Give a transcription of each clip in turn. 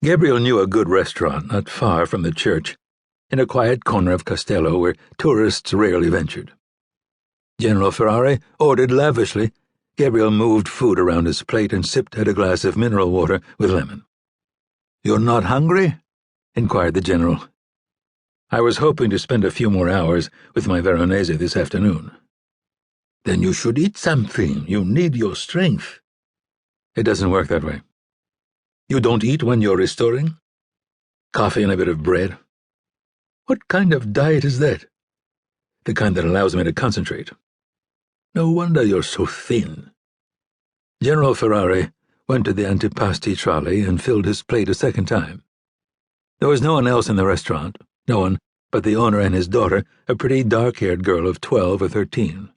Gabriel knew a good restaurant not far from the church, in a quiet corner of Castello where tourists rarely ventured. General Ferrari ordered lavishly. Gabriel moved food around his plate and sipped at a glass of mineral water with lemon. "You're not hungry?" inquired the general. "I was hoping to spend a few more hours with my Veronese this afternoon." "Then you should eat something. You need your strength." "It doesn't work that way." "You don't eat when you're restoring?" "Coffee and a bit of bread." "What kind of diet is that?" "The kind that allows me to concentrate." "No wonder you're so thin." General Ferrari went to the antipasti trolley and filled his plate a second time. There was no one else in the restaurant, no one but the owner and his daughter, a pretty dark-haired girl of 12 or 13.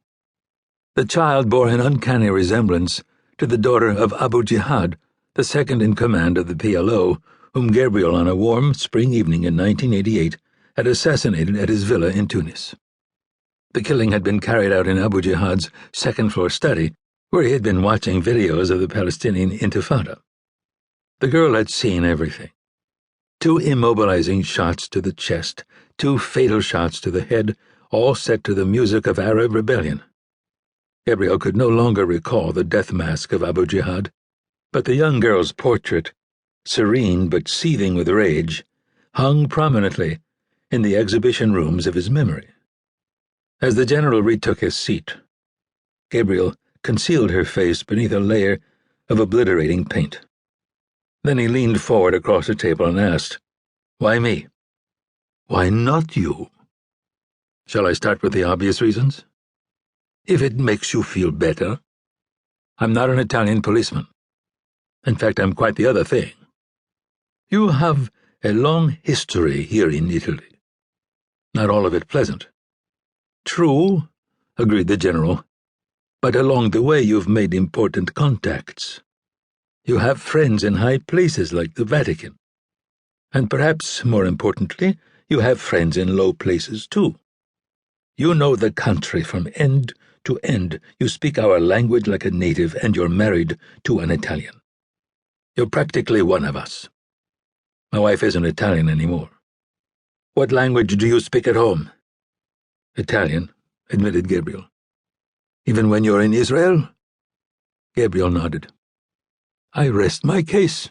The child bore an uncanny resemblance to the daughter of Abu Jihad, the second in command of the PLO, whom Gabriel on a warm spring evening in 1988 had assassinated at his villa in Tunis. The killing had been carried out in Abu Jihad's second-floor study, where he had been watching videos of the Palestinian Intifada. The girl had seen everything. 2 immobilizing shots to the chest, 2 fatal shots to the head, all set to the music of Arab rebellion. Gabriel could no longer recall the death mask of Abu Jihad, but the young girl's portrait, serene but seething with rage, hung prominently in the exhibition rooms of his memory. As the general retook his seat, Gabriel concealed her face beneath a layer of obliterating paint. Then he leaned forward across the table and asked, "Why me?" "Why not you?" "Shall I start with the obvious reasons?" "If it makes you feel better." "I'm not an Italian policeman. In fact, I'm quite the other thing." "You have a long history here in Italy." "Not all of it pleasant." "True," agreed the general, "but along the way you've made important contacts. You have friends in high places like the Vatican. And perhaps more importantly, you have friends in low places too. You know the country from end to end. You speak our language like a native, and you're married to an Italian. You're practically one of us. My wife isn't Italian anymore." "What language do you speak at home?" "Italian," admitted Gabriel. "Even when you're in Israel?" Gabriel nodded. "I rest my case."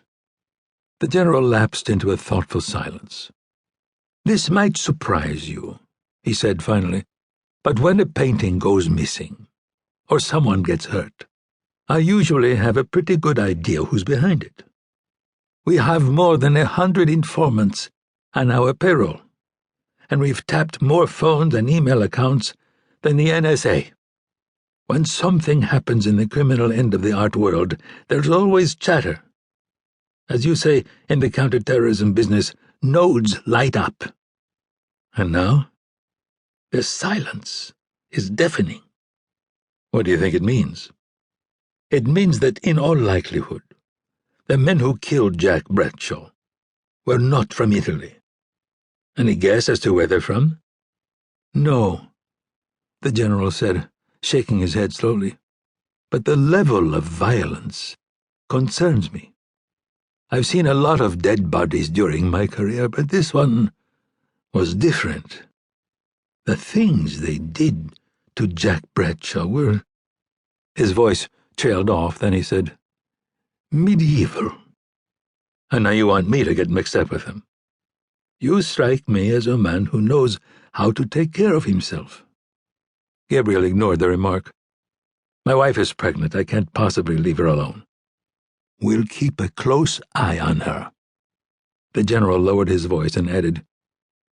The general lapsed into a thoughtful silence. "This might surprise you," he said finally, "but when a painting goes missing, or someone gets hurt, I usually have a pretty good idea who's behind it. We have more than 100 informants on our payroll, and we've tapped more phones and email accounts than the NSA. When something happens in the criminal end of the art world, there's always chatter. As you say in the counterterrorism business, nodes light up. And now, the silence is deafening." "What do you think it means?" "It means that in all likelihood, the men who killed Jack Bradshaw were not from Italy." "Any guess as to where they're from?" "No," the general said, shaking his head slowly, "but the level of violence concerns me. I've seen a lot of dead bodies during my career, but this one was different. The things they did to Jack Bradshaw were—" His voice trailed off, then he said, "medieval." "And now you want me to get mixed up with them?" "You strike me as a man who knows how to take care of himself." Gabriel ignored the remark. "My wife is pregnant. I can't possibly leave her alone." "We'll keep a close eye on her." The general lowered his voice and added,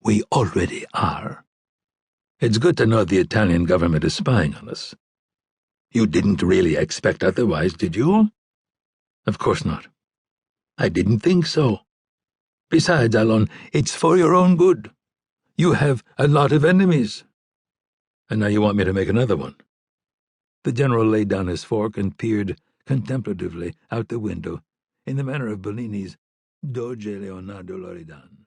"We already are." "It's good to know the Italian government is spying on us." "You didn't really expect otherwise, did you?" "Of course not." "I didn't think so. Besides, Allon, it's for your own good. You have a lot of enemies." "And now you want me to make another one?" The general laid down his fork and peered contemplatively out the window in the manner of Bellini's Doge Leonardo Loredan.